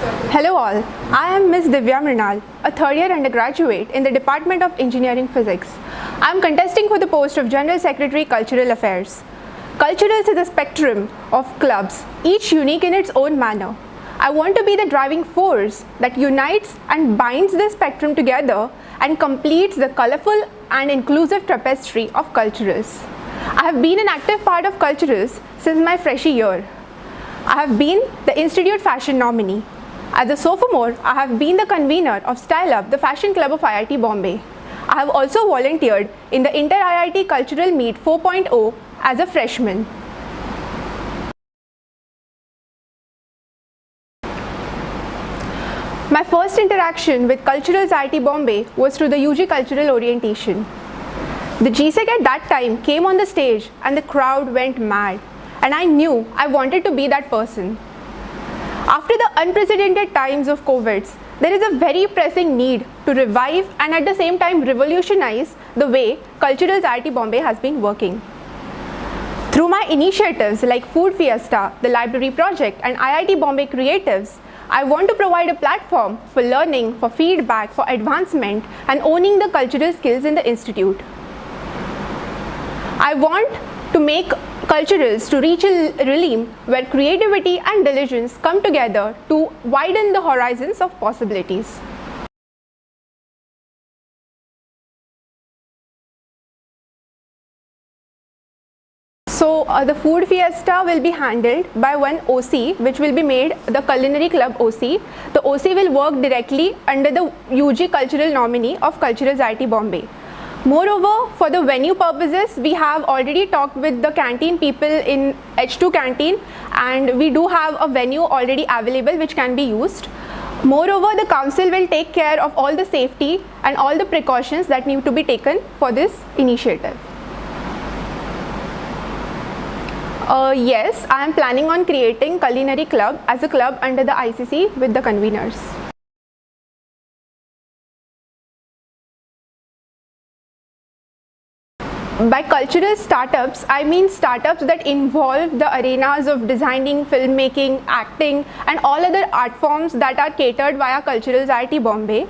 Hello all, I am Ms. Divya Mrinal, a third year undergraduate in the Department of Engineering Physics. I am contesting for the post of General Secretary Cultural Affairs. Culturals is a spectrum of clubs, each unique in its own manner. I want to be the driving force that unites and binds this spectrum together and completes the colorful and inclusive tapestry of culturals. I have been an active part of culturals since my freshie year. I have been the Institute Fashion nominee. As a sophomore, I have been the convener of Style Up, the fashion club of IIT Bombay. I have also volunteered in the Inter-IIT Cultural Meet 4.0 as a freshman. My first interaction with Culturals IIT Bombay was through the UG Cultural Orientation. The GSEC at that time came on the stage and the crowd went mad, and I knew I wanted to be that person. After the unprecedented times of COVID, there is a very pressing need to revive and at the same time revolutionize the way Culturals IIT Bombay has been working. Through my initiatives like Food Fiesta, the Library Project and IIT Bombay Creatives, I want to provide a platform for learning, for feedback, for advancement and owning the cultural skills in the institute. I want to make culturals to reach a realm where creativity and diligence come together to widen the horizons of possibilities. So the Food Fiesta will be handled by one OC, which will be made the Culinary Club OC. The OC will work directly under the UG Cultural nominee of Culturals IIT Bombay. Moreover, for the venue purposes, we have already talked with the canteen people in H2 canteen, and we do have a venue already available which can be used. Moreover, the council will take care of all the safety and all the precautions that need to be taken for this initiative. Yes, I am planning on creating Culinary Club as a club under the ICC with the conveners. By cultural startups, I mean startups that involve the arenas of designing, filmmaking, acting and all other art forms that are catered via Culturals IIT Bombay.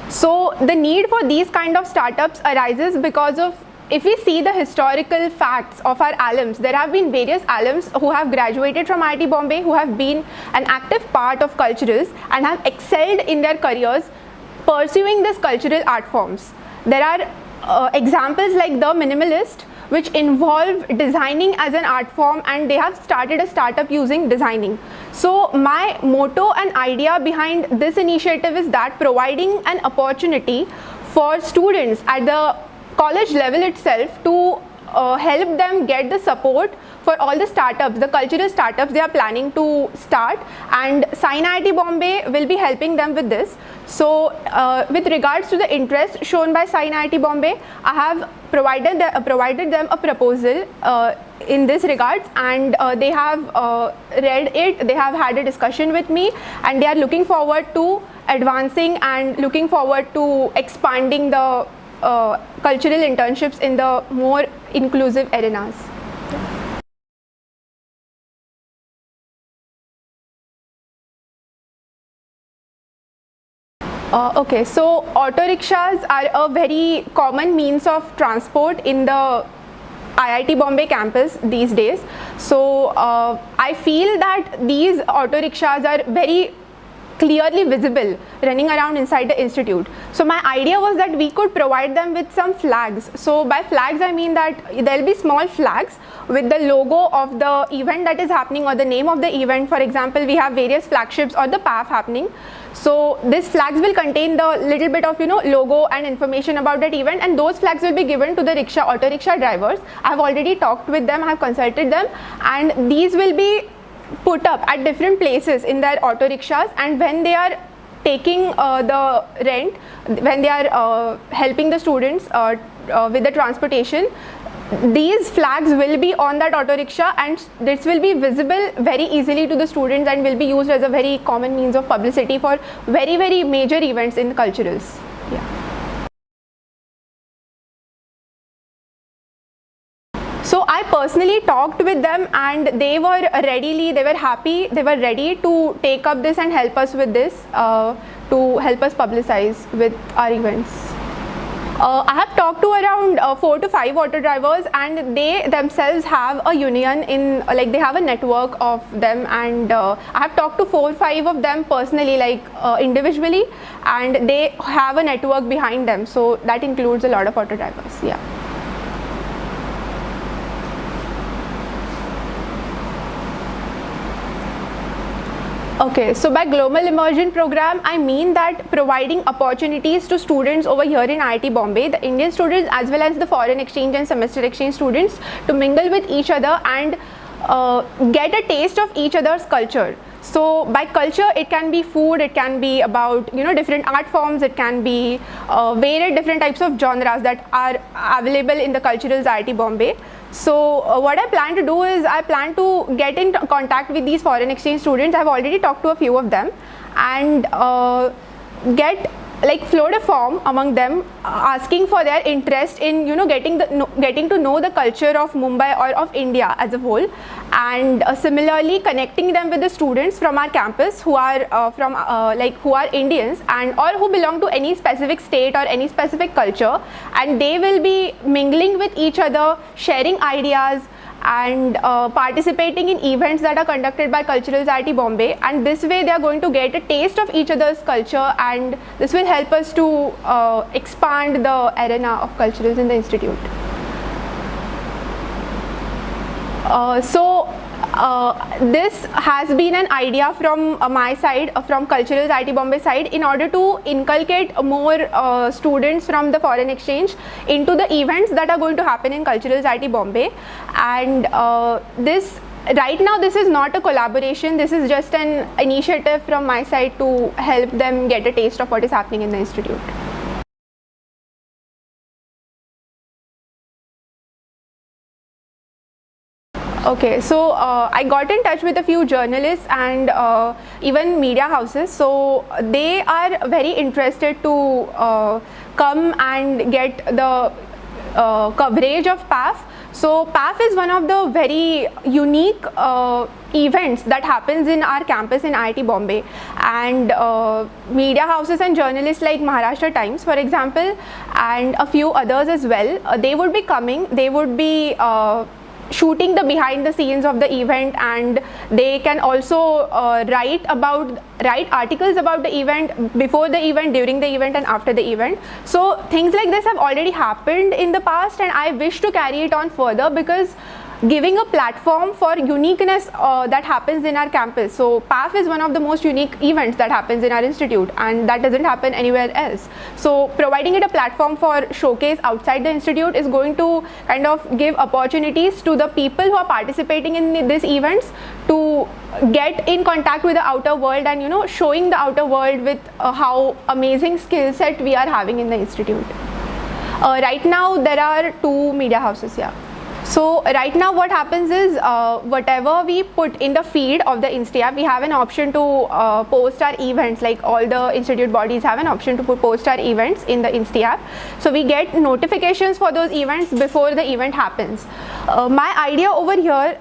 So the need for these kind of startups arises because of, if we see the historical facts of our alums, there have been various alums who have graduated from IIT Bombay who have been an active part of culturals and have excelled in their careers pursuing these cultural art forms. There are examples like The Minimalist, which involve designing as an art form, and they have started a startup using designing. So my motto and idea behind this initiative is that providing an opportunity for students at the college level itself to help them get the support for all the startups, the cultural startups they are planning to start, and Sign IIT Bombay will be helping them with this. So with regards to the interest shown by Sign IIT Bombay, I have provided them a proposal in this regards, and they have read it, they have had a discussion with me, and they are looking forward to advancing and looking forward to expanding the cultural internships in the more inclusive arenas. Okay, so auto rickshaws are a very common means of transport in the IIT Bombay campus these days. So I feel that these auto rickshaws are very clearly visible running around inside the institute. So my idea was that we could provide them with some flags. So by flags I mean that there will be small flags with the logo of the event that is happening or the name of the event. For example, we have various flagships or the PAF happening. So these flags will contain the little bit of logo and information about that event, and those flags will be given to the auto rickshaw drivers. I have already talked with them, I have consulted them, and these will be put up at different places in their auto rickshaws, and when they are taking the rent, when they are helping the students with the transportation, these flags will be on that auto rickshaw, and this will be visible very easily to the students and will be used as a very common means of publicity for very, very major events in the culturals. Yeah. So I personally talked with them, and they were happy, they were ready to take up this and help us with this, to help us publicize with our events. I have talked to around 4 to 5 auto drivers, and they themselves have a union in, like they have a network of them, and I have talked to 4 or 5 of them personally, like individually, and they have a network behind them, so that includes a lot of auto drivers. Yeah. Okay, so by global immersion program, I mean that providing opportunities to students over here in IIT Bombay, the Indian students as well as the foreign exchange and semester exchange students, to mingle with each other and get a taste of each other's culture. So by culture, it can be food, it can be about, you know, different art forms, it can be varied different types of genres that are available in the culturals IIT Bombay. So what I plan to do is I plan to get in contact with these foreign exchange students. I've already talked to a few of them, and float a form among them asking for their interest in, you know, getting to know the culture of Mumbai or of India as a whole, and similarly connecting them with the students from our campus who are who are Indians and or who belong to any specific state or any specific culture, and they will be mingling with each other, sharing ideas, and participating in events that are conducted by Culturals IIT Bombay, and this way they are going to get a taste of each other's culture, and this will help us to expand the arena of culturals in the institute. This has been an idea from my side, from Culturals IIT Bombay side, in order to inculcate more students from the foreign exchange into the events that are going to happen in Culturals IIT Bombay. And right now this is not a collaboration, this is just an initiative from my side to help them get a taste of what is happening in the institute. Okay, so I got in touch with a few journalists and even media houses. So they are very interested to come and get the coverage of PAF. So PAF is one of the very unique events that happens in our campus in IIT Bombay, and media houses and journalists like Maharashtra Times, for example, and a few others as well, they would be coming, they would be shooting the behind the scenes of the event, and they can also write articles about the event, before the event, during the event, and after the event. So things like this have already happened in the past, and I wish to carry it on further, because giving a platform for uniqueness that happens in our campus. So PAF is one of the most unique events that happens in our institute, and that doesn't happen anywhere else. So providing it a platform for showcase outside the institute is going to kind of give opportunities to the people who are participating in these events to get in contact with the outer world, and, you know, showing the outer world with how amazing skill set we are having in the institute. Right now there are 2 media houses here. So right now what happens is, whatever we put in the feed of the InstaApp, we have an option to post our events, like all the institute bodies have an option to post our events in the InstaApp. So we get notifications for those events before the event happens. My idea over here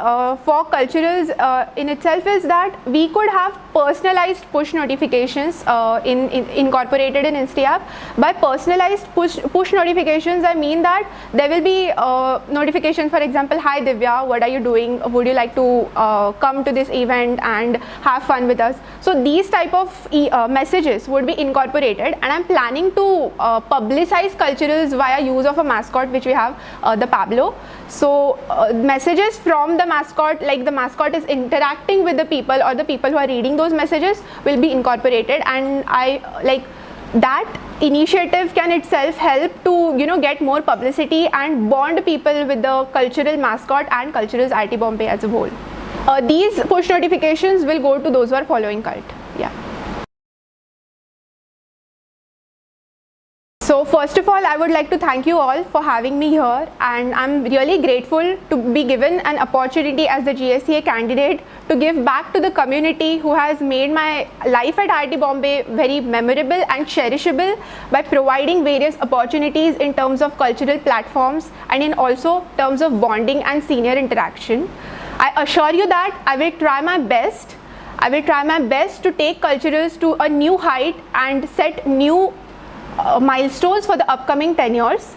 for culturals in itself is that we could have personalized push notifications incorporated in InstaApp. By personalized push notifications, I mean that there will be notifications. For example, hi Divya, what are you doing? Would you like to come to this event and have fun with us? So these type of messages would be incorporated, and I'm planning to publicize culturals via use of a mascot which we have, the Pablo. So messages from the mascot, like the mascot is interacting with the people, or the people who are reading those messages will be incorporated, and that initiative can itself help to, you know, get more publicity and bond people with the cultural mascot and Culturals IIT Bombay as a whole. These push notifications will go to those who are following cult. Yeah. So So first of all, I would like to thank you all for having me here, and I'm really grateful to be given an opportunity as the GSEA candidate to give back to the community who has made my life at IIT Bombay very memorable and cherishable by providing various opportunities in terms of cultural platforms and in also terms of bonding and senior interaction. I assure you that I will try my best. I will try my best to take culturals to a new height and set new milestones for the upcoming tenures.